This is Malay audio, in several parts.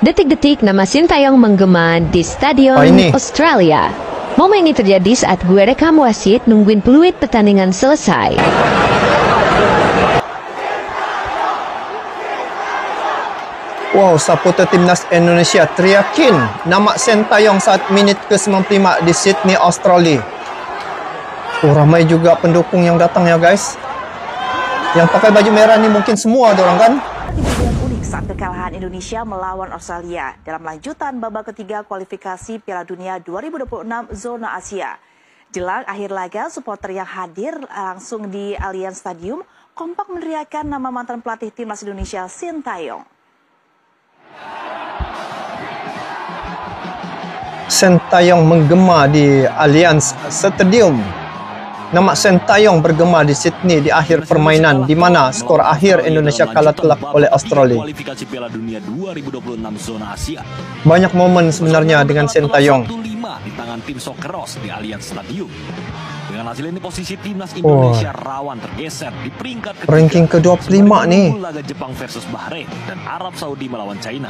Detik-detik nama Sintayong menggema di Stadion Australia. Momen ini terjadi saat gue rekam wasit nungguin peluit pertandingan selesai. Wow, supporter timnas Indonesia teriakin nama Sintayong saat minit ke-95 di Sydney, Australia. Ramai juga pendukung yang datang ya guys. Yang pakai baju merah ni mungkin semua orang kan? Kejadian unik saat kekalahan Indonesia melawan Australia dalam lanjutan babak ketiga kualifikasi Piala Dunia 2026 zona Asia. Jelang akhir laga, supporter yang hadir langsung di Allianz Stadium kompak meneriakkan nama mantan pelatih timnas Indonesia Sintayong. Sintayong menggema di Allianz Stadium. Nama Sintayong bergema di Sydney di akhir permainan di mana skor akhir Indonesia kalah telak oleh Australia. Banyak momen sebenarnya dengan Sintayong. Di tangan tim Socceroos di Allianz Stadium. Dengan hasil ini posisi timnas Indonesia rawan tergeser di peringkat ranking ke-25 nih. Laga Jepang versus Bahrain dan Arab Saudi melawan China.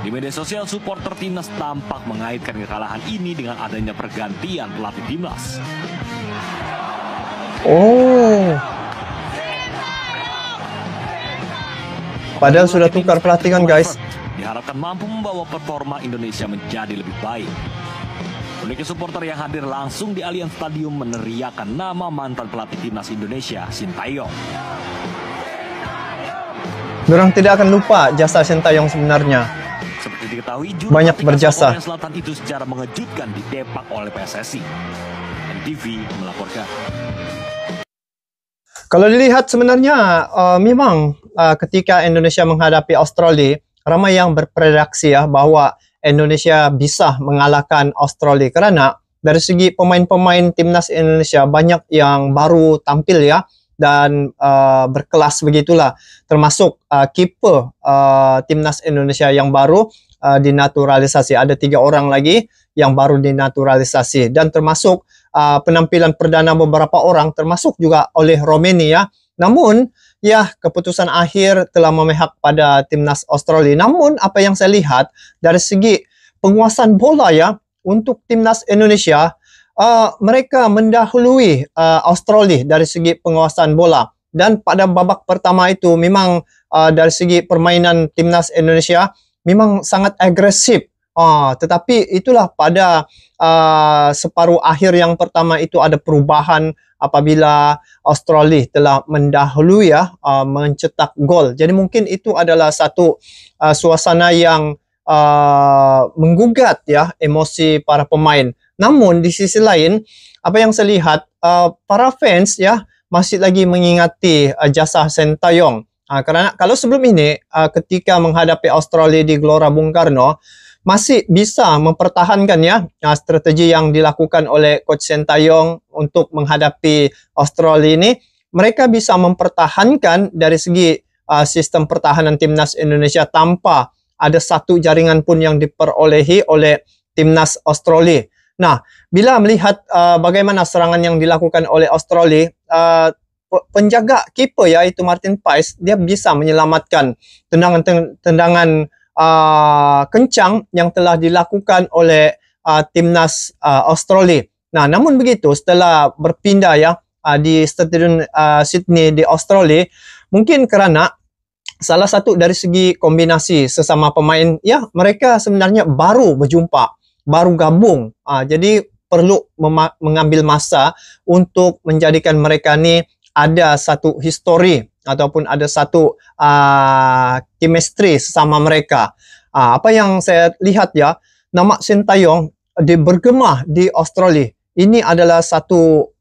Di media sosial, supporter timnas tampak mengaitkan kekalahan ini dengan adanya pergantian pelatih timnas. Oh. Padahal sudah tukar pelatih kan guys. Diharapkan mampu membawa performa Indonesia menjadi lebih baik. Uniknya supporter yang hadir langsung di Allianz Stadium meneriakkan nama mantan pelatih timnas Indonesia, Sintayong. Dorang tidak akan lupa jasa Sintayong sebenarnya. Seperti diketahui, banyak berjasa. Korea Selatan itu secara mengejutkan didepak oleh PSSI. NTV melaporkan. Kalau dilihat sebenarnya memang ketika Indonesia menghadapi Australia, ramai yang berprediksi ya bahwa Indonesia bisa mengalahkan Australia karena dari segi pemain-pemain timnas Indonesia banyak yang baru tampil ya dan berkelas begitulah, termasuk kiper timnas Indonesia yang baru dinaturalisasi. Ada 3 orang lagi yang baru dinaturalisasi dan termasuk penampilan perdana beberapa orang termasuk juga oleh Romania. Namun ya, keputusan akhir telah memihak pada timnas Australia. Namun apa yang saya lihat dari segi penguasaan bola ya untuk timnas Indonesia, mereka mendahului Australia dari segi penguasaan bola. Dan pada babak pertama itu memang dari segi permainan timnas Indonesia memang sangat agresif. Tetapi itulah pada separuh akhir yang pertama itu ada perubahan apabila Australia telah mendahului ya, mencetak gol. Jadi mungkin itu adalah satu suasana yang menggugat ya emosi para pemain. Namun di sisi lain, apa yang saya lihat, para fans ya masih lagi mengingati jasa Sintayong. Karena kalau sebelum ini ketika menghadapi Australia di Gelora Bung Karno masih bisa mempertahankan ya strategi yang dilakukan oleh Coach Sintayong untuk menghadapi Australia ini. Mereka bisa mempertahankan dari segi sistem pertahanan timnas Indonesia tanpa ada satu jaringan pun yang diperolehi oleh timnas Australia. Nah, bila melihat bagaimana serangan yang dilakukan oleh Australia, penjaga kiper yaitu Martin Pais, dia bisa menyelamatkan tendangan kencang yang telah dilakukan oleh timnas Australia. Nah, namun begitu setelah berpindah ya di Stadion Sydney di Australia, mungkin karena salah satu dari segi kombinasi sesama pemain ya, mereka sebenarnya baru berjumpa, baru gabung. Jadi perlu mengambil masa untuk menjadikan mereka ni ada satu histori ataupun ada satu chemistry sesama mereka. Apa yang saya lihat ya, nama Sintayong bergema di Australia. Ini adalah satu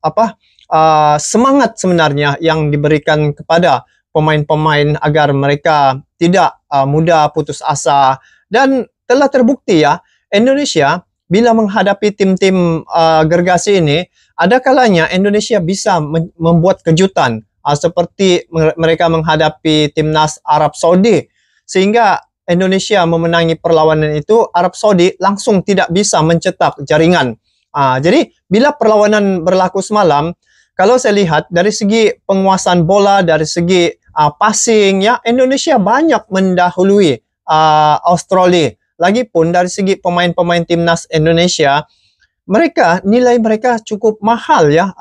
semangat sebenarnya yang diberikan kepada pemain-pemain agar mereka tidak mudah putus asa. Dan telah terbukti ya, Indonesia bila menghadapi tim-tim gergasi ini, ada kalanya Indonesia bisa membuat kejutan seperti mereka menghadapi timnas Arab Saudi, sehingga Indonesia memenangi perlawanan itu. Arab Saudi langsung tidak bisa mencetak jaringan. Jadi bila perlawanan berlaku semalam, kalau saya lihat dari segi penguasaan bola, dari segi passing ya, Indonesia banyak mendahului Australia. Lagipun dari segi pemain-pemain timnas Indonesia, nilai mereka cukup mahal ya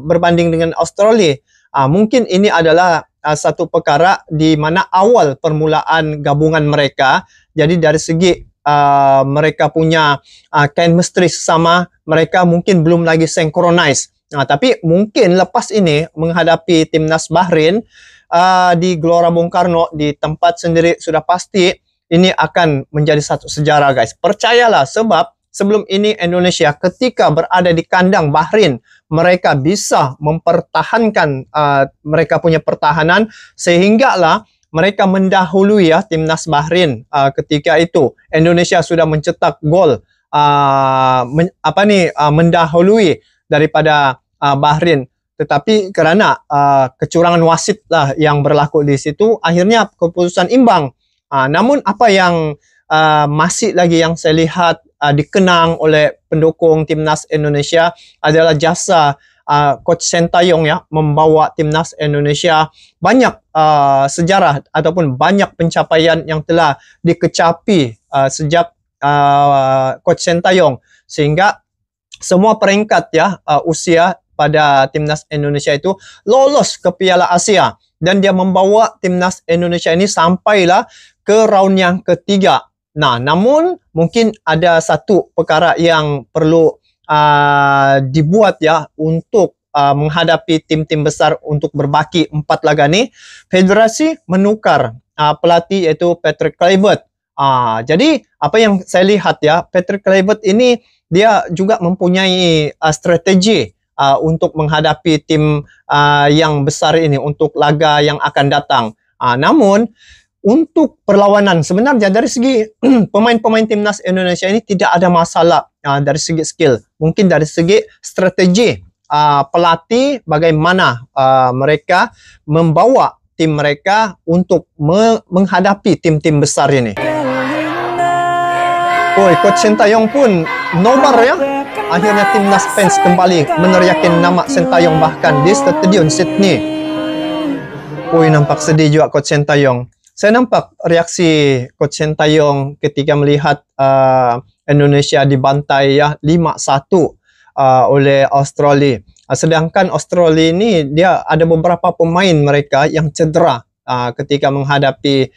berbanding dengan Australia. Mungkin ini adalah satu perkara di mana awal permulaan gabungan mereka. Jadi dari segi mereka punya chemistry sesama, mereka mungkin belum lagi synchronize. Tapi mungkin lepas ini menghadapi timnas Bahrain di Gelora Bung Karno di tempat sendiri, sudah pasti ini akan menjadi satu sejarah guys. Percayalah, sebab sebelum ini Indonesia ketika berada di kandang Bahrain, mereka bisa mempertahankan mereka punya pertahanan sehinggalah mereka mendahului ya timnas Bahrain. Ketika itu Indonesia sudah mencetak gol mendahului daripada Bahrain. Tetapi kerana kecurangan wasit lah yang berlaku di situ, akhirnya keputusan imbang. Namun apa yang masih lagi yang saya lihat dikenang oleh pendukung timnas Indonesia adalah jasa Coach Sintayong ya, membawa timnas Indonesia banyak sejarah ataupun banyak pencapaian yang telah dikecapi sejak Coach Sintayong, sehingga semua peringkat ya usia pada timnas Indonesia itu lolos ke Piala Asia, dan dia membawa timnas Indonesia ini sampailah ke round yang ketiga. Nah, namun mungkin ada satu perkara yang perlu dibuat ya untuk menghadapi tim-tim besar untuk berbaki 4 laga ni. Federasi menukar pelatih iaitu Patrick Kluivert. Jadi apa yang saya lihat ya, Patrick Kluivert ini dia juga mempunyai strategi untuk menghadapi tim yang besar ini untuk laga yang akan datang. Namun untuk perlawanan sebenarnya dari segi pemain-pemain timnas Indonesia ini tidak ada masalah dari segi skill. Mungkin dari segi strategi pelatih bagaimana mereka membawa tim mereka untuk menghadapi tim-tim besar ini. Coach Sintayong pun nobar ya. Akhirnya timnas fans kembali meneriakin nama Sintayong bahkan di Stadion Sydney. Nampak sedih juga Coach Sintayong. Saya nampak reaksi Coach Sintayong ketika melihat Indonesia dibantai ya 5-1 oleh Australia. Sedangkan Australia ini dia ada beberapa pemain mereka yang cedera ketika menghadapi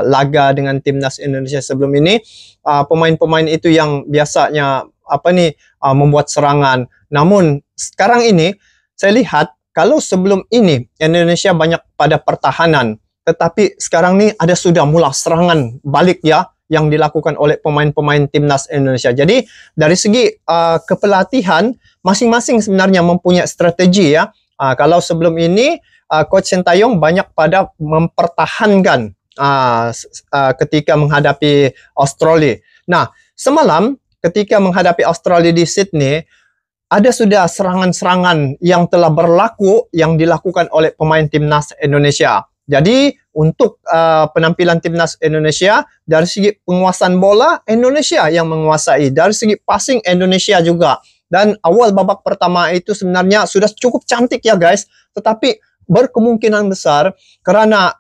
laga dengan timnas Indonesia sebelum ini. Pemain-pemain itu yang biasanya membuat serangan. Namun sekarang ini saya lihat kalau sebelum ini Indonesia banyak pada pertahanan, tetapi sekarang ni ada sudah mula serangan balik ya yang dilakukan oleh pemain-pemain timnas Indonesia. Jadi dari segi kepelatihan masing-masing sebenarnya mempunyai strategi ya. Kalau sebelum ini Coach Sintayong banyak pada mempertahankan ketika menghadapi Australia. Nah, semalam ketika menghadapi Australia di Sydney, ada sudah serangan-serangan yang telah berlaku yang dilakukan oleh pemain timnas Indonesia. Jadi untuk penampilan timnas Indonesia, dari segi penguasaan bola Indonesia yang menguasai, dari segi passing Indonesia juga. Dan awal babak pertama itu sebenarnya sudah cukup cantik ya guys, tetapi berkemungkinan besar kerana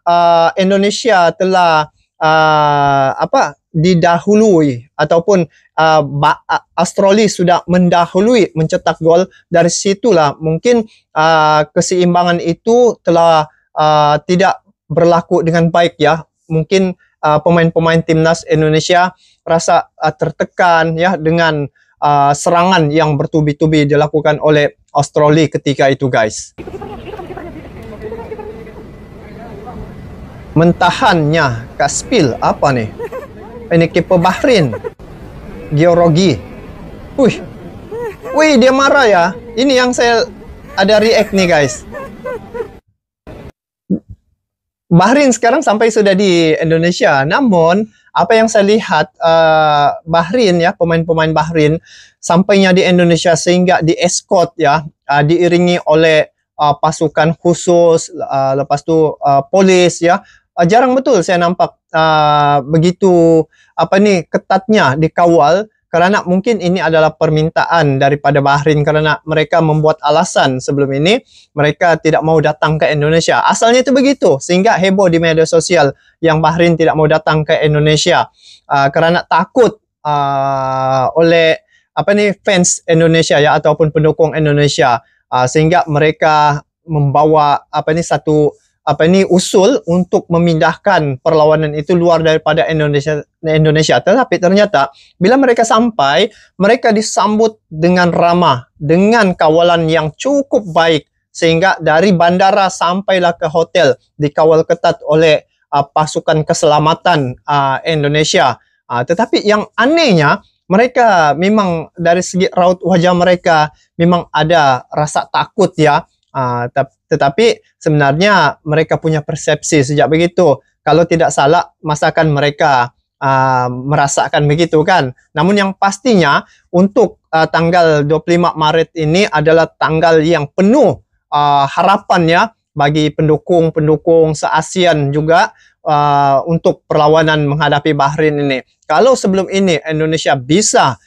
Indonesia telah didahului ataupun Australia sudah mendahului mencetak gol. Dari situlah mungkin keseimbangan itu telah tidak berlaku dengan baik ya. Mungkin pemain-pemain timnas Indonesia rasa tertekan ya dengan serangan yang bertubi-tubi dilakukan oleh Australia ketika itu guys. Mentahannya Kaspil apa nih? Ini kiper Bahrain, Georgi. Wih, dia marah ya. Ini yang saya ada react nih guys. Bahrain sekarang sampai sudah di Indonesia. Namun apa yang saya lihat Bahrain ya, pemain-pemain Bahrain sampainya di Indonesia sehingga di-escort ya, diiringi oleh pasukan khusus, lepas tu polis ya. Jarang betul saya nampak begitu ketatnya dikawal kerana mungkin ini adalah permintaan daripada Bahrain kerana mereka membuat alasan sebelum ini mereka tidak mau datang ke Indonesia. Asalnya itu begitu sehingga heboh di media sosial yang Bahrain tidak mau datang ke Indonesia kerana takut oleh fans Indonesia ya ataupun pendukung Indonesia sehingga mereka membawa satu usul untuk memindahkan perlawanan itu luar daripada Indonesia. Tetapi ternyata bila mereka sampai, mereka disambut dengan ramah, dengan kawalan yang cukup baik sehingga dari bandara sampailah ke hotel dikawal ketat oleh pasukan keselamatan Indonesia. Tetapi yang anehnya, mereka memang dari segi raut wajah mereka memang ada rasa takut ya. Tetapi sebenarnya mereka punya persepsi sejak begitu. Kalau tidak salah, masakan mereka merasakan begitu kan. Namun yang pastinya untuk tanggal 25 Maret ini adalah tanggal yang penuh harapan ya bagi pendukung-pendukung se-ASEAN juga untuk perlawanan menghadapi Bahrain ini. Kalau sebelum ini Indonesia bisa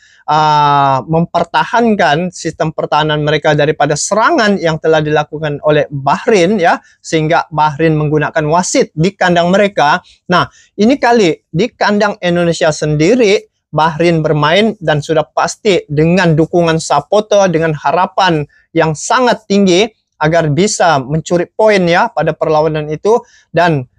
mempertahankan sistem pertahanan mereka daripada serangan yang telah dilakukan oleh Bahrain ya, sehingga Bahrain menggunakan wasit di kandang mereka. Nah, ini kali di kandang Indonesia sendiri Bahrain bermain dan sudah pasti dengan dukungan supporter, dengan harapan yang sangat tinggi agar bisa mencuri poin ya pada perlawanan itu dan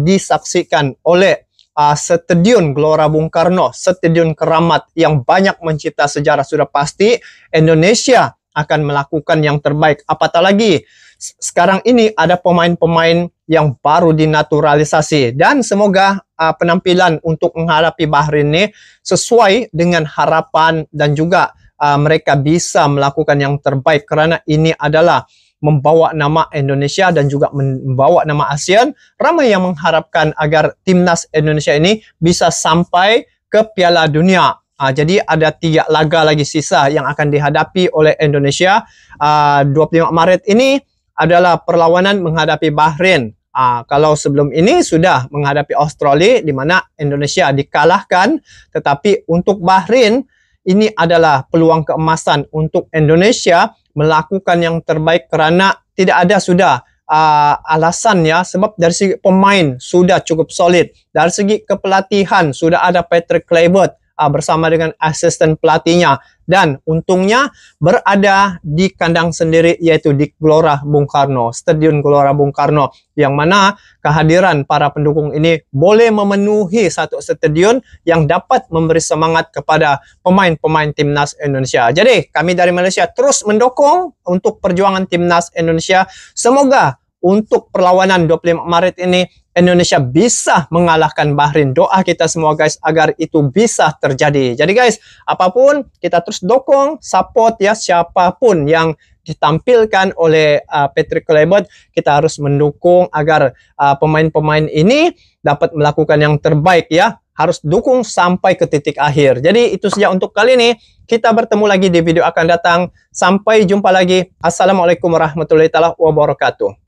disaksikan oleh Stadion Gelora Bung Karno, Stadion Keramat yang banyak mencipta sejarah. Sudah pasti Indonesia akan melakukan yang terbaik. Apatah lagi sekarang ini ada pemain-pemain yang baru dinaturalisasi dan semoga penampilan untuk menghadapi Bahrain ini sesuai dengan harapan dan juga mereka bisa melakukan yang terbaik kerana ini adalah membawa nama Indonesia dan juga membawa nama ASEAN. Ramai yang mengharapkan agar timnas Indonesia ini bisa sampai ke Piala Dunia. Jadi ada 3 laga lagi sisa yang akan dihadapi oleh Indonesia. 25 Maret ini adalah perlawanan menghadapi Bahrain. Kalau sebelum ini sudah menghadapi Australia di mana Indonesia dikalahkan. Tetapi untuk Bahrain ini adalah peluang keemasan untuk Indonesia melakukan yang terbaik kerana tidak ada sudah alasan ya, sebab dari segi pemain sudah cukup solid, dari segi kepelatihan sudah ada Patrick Kluivert bersama dengan asisten pelatihnya dan untungnya berada di kandang sendiri yaitu di Gelora Bung Karno, Stadion Gelora Bung Karno yang mana kehadiran para pendukung ini boleh memenuhi satu stadion yang dapat memberi semangat kepada pemain-pemain timnas Indonesia. Jadi kami dari Malaysia terus mendukung untuk perjuangan timnas Indonesia. Semoga untuk perlawanan 25 Maret ini Indonesia bisa mengalahkan Bahrain. Doa kita semua guys agar itu bisa terjadi. Jadi guys, apapun kita terus dukung, support ya siapapun yang ditampilkan oleh Patrick Kluivert, kita harus mendukung agar pemain-pemain ini dapat melakukan yang terbaik ya. Harus dukung sampai ke titik akhir. Jadi itu saja untuk kali ini. Kita bertemu lagi di video akan datang. Sampai jumpa lagi. Assalamualaikum warahmatullahi wabarakatuh.